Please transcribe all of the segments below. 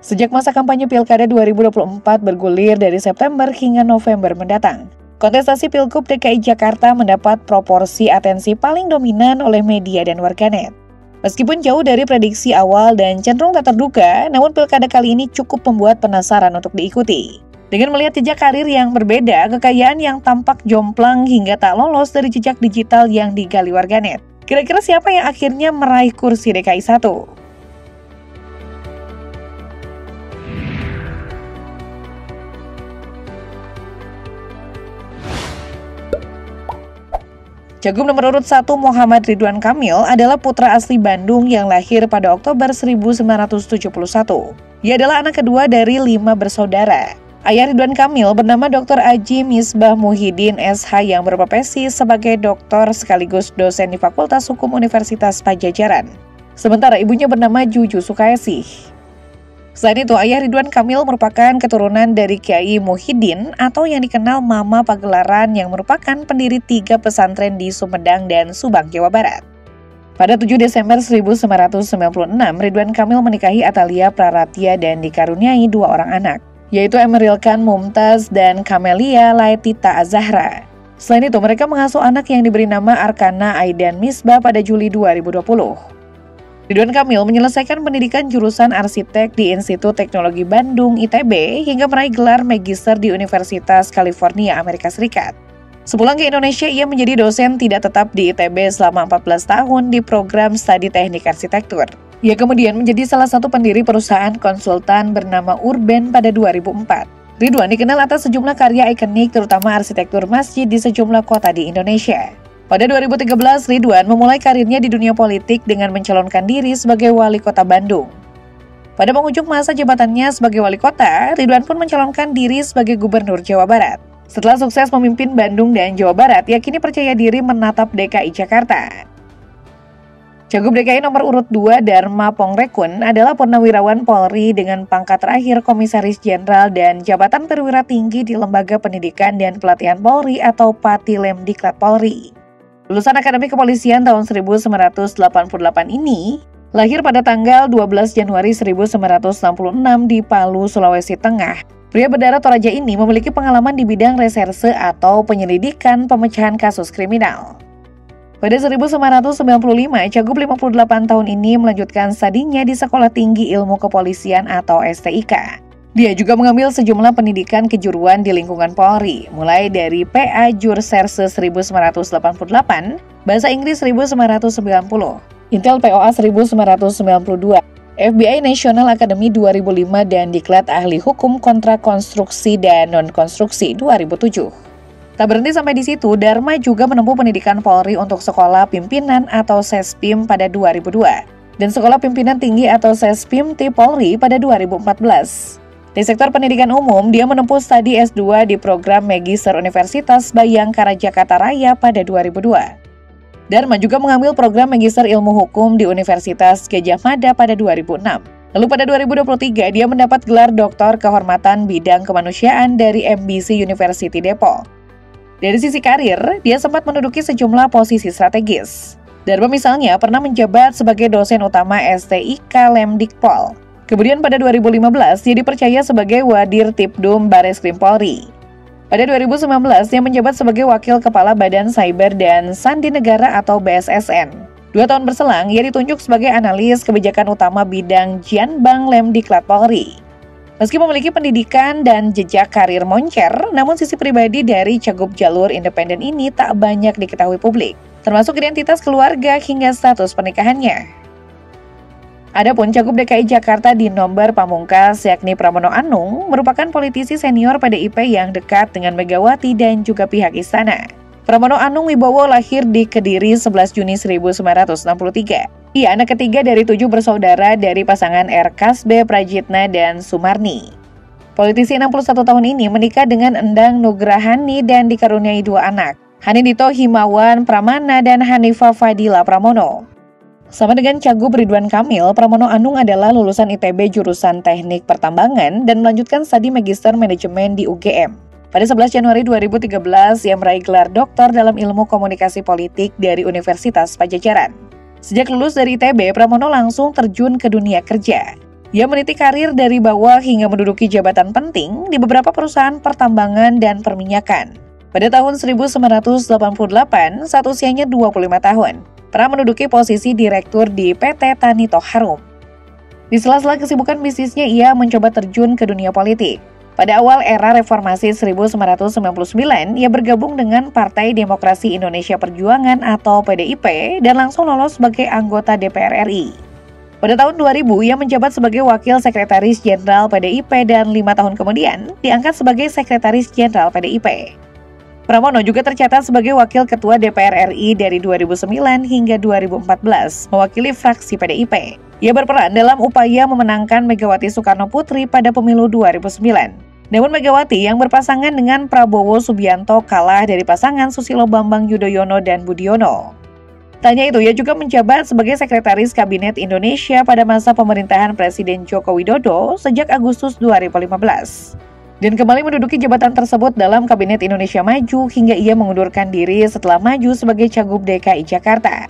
Sejak masa kampanye Pilkada 2024 bergulir dari September hingga November mendatang, kontestasi Pilgub DKI Jakarta mendapat proporsi atensi paling dominan oleh media dan warganet. Meskipun jauh dari prediksi awal dan cenderung tak terduga, namun Pilkada kali ini cukup membuat penasaran untuk diikuti. Dengan melihat jejak karir yang berbeda, kekayaan yang tampak jomplang hingga tak lolos dari jejak digital yang digali warganet. Kira-kira siapa yang akhirnya meraih kursi DKI 1? Cagup nomor urut 1 Muhammad Ridwan Kamil adalah putra asli Bandung yang lahir pada Oktober 1971. Ia adalah anak kedua dari 5 bersaudara. Ayah Ridwan Kamil bernama Dr. Aji Misbah Muhyiddin SH yang berprofesi sebagai doktor sekaligus dosen di Fakultas Hukum Universitas Padjadjaran. Sementara ibunya bernama Juju Sukaesih. Selain itu, ayah Ridwan Kamil merupakan keturunan dari Kiai Muhyiddin atau yang dikenal Mama Pagelaran yang merupakan pendiri 3 pesantren di Sumedang dan Subang, Jawa Barat. Pada 7 Desember 1996, Ridwan Kamil menikahi Atalia Praratya dan dikaruniai 2 orang anak, yaitu Emeril Khan Mumtaz dan Kamelia Laetita Azahra. Selain itu, mereka mengasuh anak yang diberi nama Arkana Aidan Misbah pada Juli 2020. Ridwan Kamil menyelesaikan pendidikan jurusan arsitek di Institut Teknologi Bandung ITB hingga meraih gelar Magister di Universitas California, Amerika Serikat. Sepulang ke Indonesia, ia menjadi dosen tidak tetap di ITB selama 14 tahun di program studi teknik arsitektur. Ia kemudian menjadi salah satu pendiri perusahaan konsultan bernama Urban pada 2004. Ridwan dikenal atas sejumlah karya ikonik terutama arsitektur masjid di sejumlah kota di Indonesia. Pada 2013, Ridwan memulai karirnya di dunia politik dengan mencalonkan diri sebagai wali kota Bandung. Pada penghujung masa jabatannya sebagai wali kota, Ridwan pun mencalonkan diri sebagai gubernur Jawa Barat. Setelah sukses memimpin Bandung dan Jawa Barat, ia kini percaya diri menatap DKI Jakarta. Cagup DKI nomor urut 2 Dharma Pongrekun adalah purnawirawan Polri dengan pangkat terakhir Komisaris Jenderal dan jabatan perwira tinggi di Lembaga Pendidikan dan Pelatihan Polri atau Patilemdiklat Polri. Lulusan Akademi Kepolisian tahun 1988 ini lahir pada tanggal 12 Januari 1966 di Palu, Sulawesi Tengah. Pria berdarah Toraja ini memiliki pengalaman di bidang reserse atau penyelidikan pemecahan kasus kriminal. Pada 1995, Cagup 58 tahun ini melanjutkan studinya di Sekolah Tinggi Ilmu Kepolisian atau STIK. Dia juga mengambil sejumlah pendidikan kejuruan di lingkungan Polri, mulai dari PA Jurserse 1988, Bahasa Inggris 1990, Intel POA 1992, FBI National Academy 2005 dan Diklat Ahli Hukum Kontra Konstruksi dan Non-Konstruksi 2007. Tak berhenti sampai di situ, Dharma juga menempuh pendidikan Polri untuk Sekolah Pimpinan atau Sespim pada 2002 dan Sekolah Pimpinan Tinggi atau Sespim T Polri pada 2014. Di sektor pendidikan umum, dia menempuh studi S2 di program Magister Universitas Bayangkara Jakarta Raya pada 2002. Dharma juga mengambil program Magister Ilmu Hukum di Universitas Gadjah Mada pada 2006. Lalu pada 2023, dia mendapat gelar Doktor Kehormatan Bidang Kemanusiaan dari MBC University Depok. Dari sisi karir, dia sempat menduduki sejumlah posisi strategis. Dharma misalnya pernah menjabat sebagai dosen utama STIK Lemdikpol. Kemudian pada 2015, dia dipercaya sebagai Wadir Tipdum Bareskrim Polri. Pada 2019, dia menjabat sebagai Wakil Kepala Badan Cyber dan Sandi Negara atau BSSN. 2 tahun berselang, ia ditunjuk sebagai analis kebijakan utama bidang Jianbang Lemdiklat Polri. Meski memiliki pendidikan dan jejak karir moncer, namun sisi pribadi dari Cagup jalur independen ini tak banyak diketahui publik, termasuk identitas keluarga hingga status pernikahannya. Adapun Cagup DKI Jakarta di nomor pamungkas yakni Pramono Anung merupakan politisi senior PDIP yang dekat dengan Megawati dan juga pihak istana. Pramono Anung Wibowo lahir di Kediri 11 Juni 1963. Ia anak ketiga dari 7 bersaudara dari pasangan R. Kasbe Prajitna dan Sumarni. Politisi 61 tahun ini menikah dengan Endang Nugrahani dan dikaruniai 2 anak, Hanindito Himawan Pramana dan Hanifah Fadila Pramono. Sama dengan Cagup Ridwan Kamil, Pramono Anung adalah lulusan ITB jurusan Teknik Pertambangan dan melanjutkan studi Magister Manajemen di UGM. Pada 11 Januari 2013, ia meraih gelar doktor dalam ilmu komunikasi politik dari Universitas Padjadjaran. Sejak lulus dari ITB, Pramono langsung terjun ke dunia kerja. Ia meniti karir dari bawah hingga menduduki jabatan penting di beberapa perusahaan pertambangan dan perminyakan. Pada tahun 1988, saat usianya 25 tahun, pernah menduduki posisi direktur di PT Tanito Harum. Di sela-sela kesibukan bisnisnya, ia mencoba terjun ke dunia politik. Pada awal era reformasi 1999, ia bergabung dengan Partai Demokrasi Indonesia Perjuangan atau PDIP dan langsung lolos sebagai anggota DPR RI. Pada tahun 2000, ia menjabat sebagai Wakil Sekretaris Jenderal PDIP dan 5 tahun kemudian diangkat sebagai Sekretaris Jenderal PDIP. Pramono juga tercatat sebagai Wakil Ketua DPR RI dari 2009 hingga 2014, mewakili fraksi PDIP. Ia berperan dalam upaya memenangkan Megawati Soekarno Putri pada pemilu 2009. Namun Megawati yang berpasangan dengan Prabowo Subianto kalah dari pasangan Susilo Bambang Yudhoyono dan Budiono. Tak hanya itu, ia juga menjabat sebagai Sekretaris Kabinet Indonesia pada masa pemerintahan Presiden Joko Widodo sejak Agustus 2015. Dan kembali menduduki jabatan tersebut dalam Kabinet Indonesia Maju hingga ia mengundurkan diri setelah maju sebagai Cagup DKI Jakarta.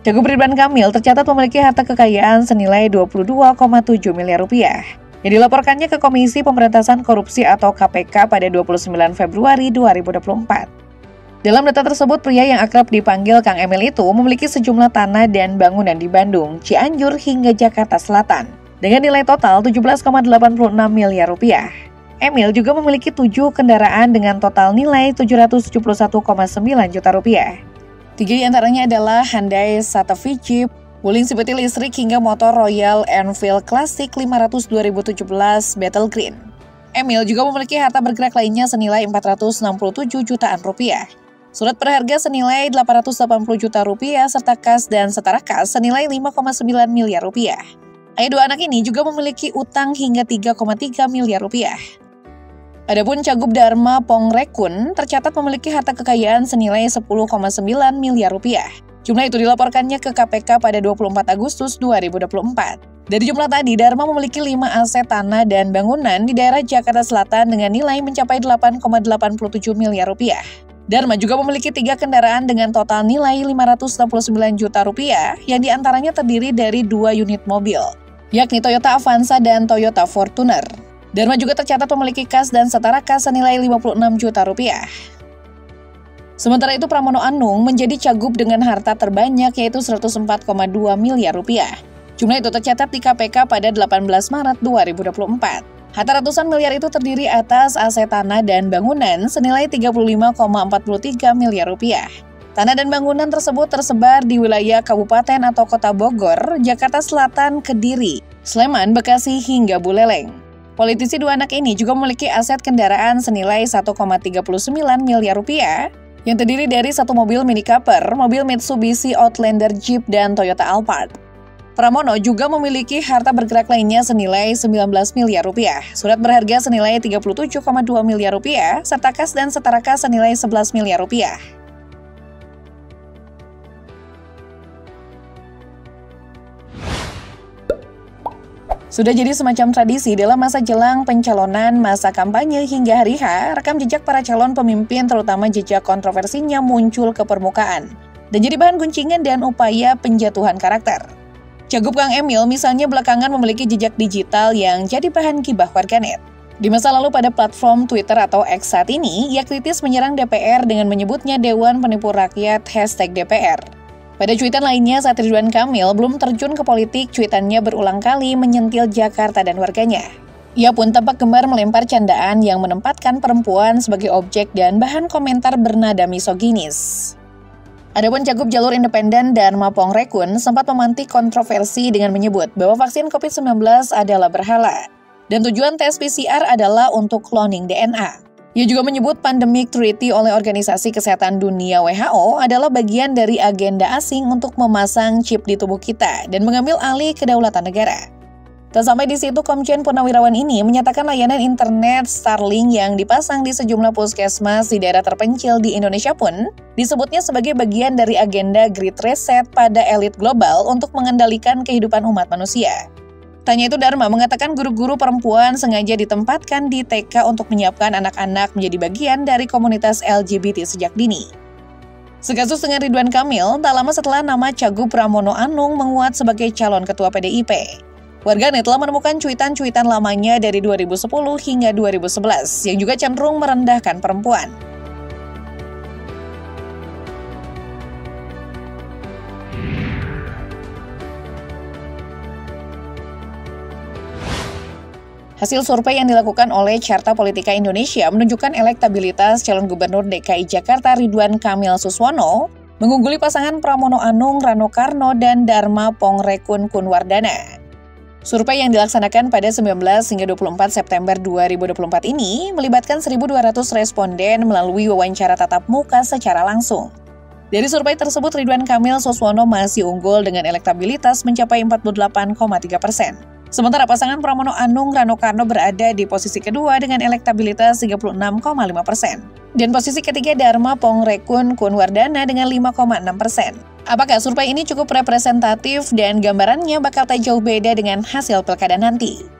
Cagup Ridwan Kamil tercatat memiliki harta kekayaan senilai 22,7 miliar rupiah yang dilaporkannya ke Komisi Pemberantasan Korupsi atau KPK pada 29 Februari 2024. Dalam data tersebut, pria yang akrab dipanggil Kang Emil itu memiliki sejumlah tanah dan bangunan di Bandung, Cianjur hingga Jakarta Selatan dengan nilai total 17,86 miliar rupiah. Emil juga memiliki 7 kendaraan dengan total nilai 771,9 juta rupiah. 3 diantaranya adalah Hyundai Santa Fe Jeep, Wuling Seperti listrik hingga motor Royal Enfield Classic 500 2017 Battle Green. Emil juga memiliki harta bergerak lainnya senilai 467 jutaan rupiah. Surat berharga senilai 880 juta rupiah serta kas dan setara kas senilai 5,9 miliar rupiah. Ayah 2 anak ini juga memiliki utang hingga 3,3 miliar rupiah. Adapun Cagup Dharma Pongrekun tercatat memiliki harta kekayaan senilai 10,9 miliar rupiah. Jumlah itu dilaporkannya ke KPK pada 24 Agustus 2024. Dari jumlah tadi, Dharma memiliki 5 aset tanah dan bangunan di daerah Jakarta Selatan dengan nilai mencapai 8,87 miliar rupiah. Dharma juga memiliki 3 kendaraan dengan total nilai 569 juta rupiah yang diantaranya terdiri dari 2 unit mobil, yakni Toyota Avanza dan Toyota Fortuner. Dharma juga tercatat memiliki kas dan setara kas senilai 56 juta rupiah. Sementara itu, Pramono Anung menjadi cagup dengan harta terbanyak yaitu 104,2 miliar rupiah. Jumlah itu tercatat di KPK pada 18 Maret 2024. Harta ratusan miliar itu terdiri atas aset tanah dan bangunan senilai 35,43 miliar rupiah. Tanah dan bangunan tersebut tersebar di wilayah Kabupaten atau Kota Bogor, Jakarta Selatan, Kediri, Sleman, Bekasi, hingga Buleleng. Politisi 2 anak ini juga memiliki aset kendaraan senilai 1,39 miliar rupiah yang terdiri dari 1 mobil mini Cooper, mobil Mitsubishi Outlander Jeep, dan Toyota Alphard. Pramono juga memiliki harta bergerak lainnya senilai 19 miliar rupiah, surat berharga senilai 37,2 miliar rupiah, serta kas dan setara kas senilai 11 miliar rupiah. Sudah jadi semacam tradisi dalam masa jelang pencalonan, masa kampanye hingga hari H, rekam jejak para calon pemimpin terutama jejak kontroversinya muncul ke permukaan dan jadi bahan guncingan dan upaya penjatuhan karakter. Cagup Kang Emil misalnya belakangan memiliki jejak digital yang jadi bahan gibah warganet. Di masa lalu pada platform Twitter atau X saat ini, ia kritis menyerang DPR dengan menyebutnya Dewan Penipu Rakyat #DPR. Pada cuitan lainnya, saat Ridwan Kamil belum terjun ke politik, cuitannya berulang kali menyentil Jakarta dan warganya. Ia pun tampak gemar melempar candaan yang menempatkan perempuan sebagai objek dan bahan komentar bernada misoginis. Adapun Cagup jalur independen Dharma Pongrekun sempat memantik kontroversi dengan menyebut bahwa vaksin COVID-19 adalah berhala, dan tujuan tes PCR adalah untuk cloning DNA. Ia juga menyebut pandemic treaty oleh Organisasi Kesehatan Dunia WHO adalah bagian dari agenda asing untuk memasang chip di tubuh kita dan mengambil alih kedaulatan negara. Tak sampai di situ, Komjen Purnawirawan ini menyatakan layanan internet Starlink yang dipasang di sejumlah puskesmas di daerah terpencil di Indonesia pun disebutnya sebagai bagian dari agenda Great Reset pada elit global untuk mengendalikan kehidupan umat manusia. Tanya itu, Dharma mengatakan guru-guru perempuan sengaja ditempatkan di TK untuk menyiapkan anak-anak menjadi bagian dari komunitas LGBT sejak dini. Sekasus dengan Ridwan Kamil, tak lama setelah nama Cagup Pramono Anung menguat sebagai calon ketua PDIP. Warganet telah menemukan cuitan-cuitan lamanya dari 2010 hingga 2011 yang juga cenderung merendahkan perempuan. Hasil survei yang dilakukan oleh Carta Politika Indonesia menunjukkan elektabilitas calon gubernur DKI Jakarta Ridwan Kamil Suswono mengungguli pasangan Pramono Anung Rano Karno dan Dharma Pongrekun Kunwardana. Survei yang dilaksanakan pada 19 hingga 24 September 2024 ini melibatkan 1.200 responden melalui wawancara tatap muka secara langsung. Dari survei tersebut, Ridwan Kamil Suswono masih unggul dengan elektabilitas mencapai 48,3%. Sementara pasangan Pramono Anung Rano Karno berada di posisi kedua dengan elektabilitas 36,5%. Dan posisi ketiga Dharma Pongrekun Kunwardana dengan 5,6%. Apakah survei ini cukup representatif dan gambarannya bakal tak jauh beda dengan hasil pilkada nanti?